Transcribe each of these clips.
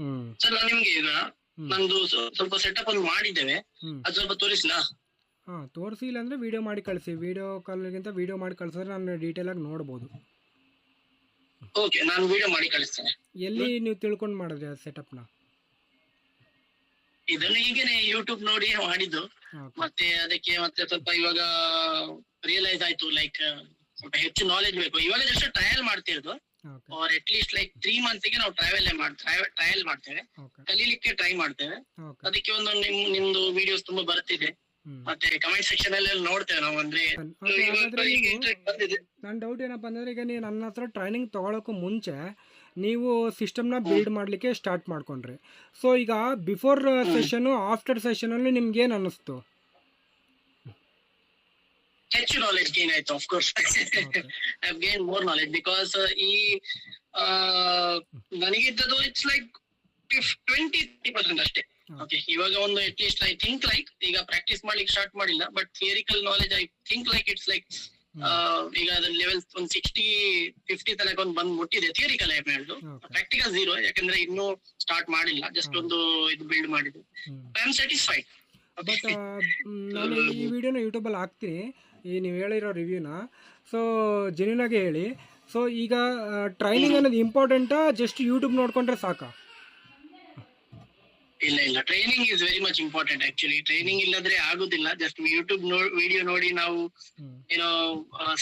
ಹ್ಮ್ sir ನಾನು ನಿಮ್ಗೆ ಈಗ ನಂದು ಸ್ವಲ್ಪ ಸೆಟಪ್ ಒಂದು ಮಾಡಿದ್ದೇವೆ, ಹ್ಮ್ ಅದು ಸ್ವಲ್ಪ ತೋರಿಸ್ಲಾ? ತೋರಿಸಿ, ಇಲ್ಲಾಂದರೆ ವೀಡಿಯೋ ಮಾಡಿ ಕಳಿಸಿ. ವೀಡಿಯೋ ಕಾಲ್ಗಿಂತ ವೀಡಿಯೋ ಮಾಡಿ ಕಳಿಸಿದ್ರೆ ನಾನು ಡೀಟೇಲಾಗಿ ನೋಡ್ಬೋದು. ಓಕೆ, ನಾನು ವಿಡಿಯೋ ಮಾಡಿ ಕಳಿಸ್ತೇನೆ. ಎಲ್ಲಿ ನೀವು ತಿಳ್ಕೊಂಡು ಮಾಡಿದ್ರಿ ಆ ಸೆಟಪ್ನ? ಇದನ್ನು ಹೀಗೇನೆ ಯೂಟ್ಯೂಬ್ ನೋಡಿ ಮಾಡಿದ್ದು. ಓಕೆ ಮತ್ತೆ ಅದಕ್ಕೆ ಮತ್ತೆ ಸ್ವಲ್ಪ ಇವಾಗ ರಿಯಲೈಸ್ ಆಯ್ತು, ಲೈಕ್ ಸ್ವಲ್ಪ ಹೆಚ್ಚು ನಾಲೆಜ್ ಬೇಕು. ಇವಾಗ ಜಸ್ಟ್ ಟ್ರಯಲ್ ಮಾಡ್ತಿರೋದು, okay or at least like 3 months ಗೆ ನಾವು ಟ್ರಯಲ್ ಮಾಡ್ತೇವೆ, ಓಕೆ ಕಲೀಲಿಕ್ಕೆ ಟ್ರೈ ಮಾಡ್ತೇವೆ. ಓಕೆ ಅದಕ್ಕೆ ಒಂದು ನಿಮ್ದು ವಿಡಿಯೋಸ್ ತುಂಬಾ ಬರ್ತಿದೆ, ಮತ್ತೆ ಕಮೆಂಟ್ ಸೆಕ್ಷನ್ ಅಲ್ಲಿ ನೋಡ್ತೇವೆ ನಾವು. ಅಂದ್ರೆ ಓಕೆ. ಹಾಗಾದರೆ ಈಗ ನೀವು, interest ಬಂದಿದೆ. ನನ್ನ ಡೌಟ್ ಏನಪ್ಪ ಅಂದರೆ, ಈಗ ನೀವು ನನ್ನ ಹತ್ರ ಟ್ರೈನಿಂಗ್ ತೊಗೊಳಕ್ಕೂ ಮುಂಚೆ ನೀವು ಸಿಸ್ಟಮ್ನ ಬಿಲ್ಡ್ ಮಾಡಲಿಕ್ಕೆ ಸ್ಟಾರ್ಟ್ ಮಾಡ್ಕೊಂಡ್ರಿ. ಸೊ ಈಗ ಬಿಫೋರ್ ಸೆಷನು ಆಫ್ಟರ್ ಸೆಷನಲ್ಲಿ ನಿಮ್ಗೇನು ಅನ್ನಿಸ್ತು? ಹೆಚ್ಚು ನಾಲೆಜ್ ಗೇನ್ ಆಯ್ತು, of course. I gain more knowledge because ಈ ನನಗಿದ್ದದು ಇಟ್ಸ್ ಲೈಕ್ 20-30% ಅಷ್ಟೇ. ಓಕೆ, ಇವಾಗ ಒಂದು at least I think like ಈಗ ಪ್ರಾಕ್ಟೀಸ್ ಮಾಡ್ಲಿಕ್ಕೆ ಸ್ಟಾರ್ಟ್ ಮಾಡಿಲ್ಲ, but theoretical knowledge I think like it's like ಈಗ ಅದ್ರ ಲೆವೆಲ್ ಒಂದು 60-50 ತನಕ ಒಂದು ಬಂದ್ ಮುಟ್ಟಿದೆ. ಥಿಯರಿಕಲ್ ಐ ಹೇಳ್ದು, ಪ್ರಾಕ್ಟಿಕಲ್ 0, ಯಾಕಂದ್ರೆ ಇನ್ನೂ ಸ್ಟಾರ್ಟ್ ಮಾಡಿಲ್ಲ, ಜಸ್ಟ್ ಒಂದು ಇದು ಬಿಲ್ಡ್ ಮಾಡಿದ್ದು. I am satisfied. ಬಟ್ ನಾನು ಈ ವಿಡಿಯೋನ ಯೂಟ್ಯೂಬಲ್ಲಿ ಹಾಕ್ತೀನಿ, ಈ ನೀವು ಹೇಳಿರೋ ರಿವ್ಯೂನ. ಸೊ ಜೆನ್ಯೂನಾಗೆ ಹೇಳಿ. ಸೊ ಈಗ ಟ್ರೈನಿಂಗ್ ಅನ್ನೋದು ಇಂಪಾರ್ಟೆಂಟಾ, ಜಸ್ಟ್ ಯೂಟ್ಯೂಬ್ ನೋಡ್ಕೊಂಡ್ರೆ ಸಾಕಾ? ಇಲ್ಲ, training is very much important. Actually training ಇಲ್ಲದ್ರೆ ಆಗುದಿಲ್ಲ. ಜಸ್ಟ್ ಯೂಟ್ಯೂಬ್ ವಿಡಿಯೋ ನೋಡಿ ನಾವು ಏನೋ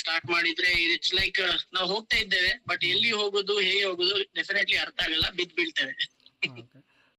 ಸ್ಟಾರ್ಟ್ ಮಾಡಿದ್ರೆ ಇಟ್ಸ್ ಲೈಕ್ ನಾವು ಹೋಗ್ತಾ ಇದ್ದೇವೆ, ಬಟ್ ಎಲ್ಲಿ ಹೋಗುದು ಹೇಗೆ ಹೋಗುದು ಡೆಫಿನೆಟ್ಲಿ ಅರ್ಥ ಆಗಲ್ಲ, ಬೀಳ್ತೇವೆ.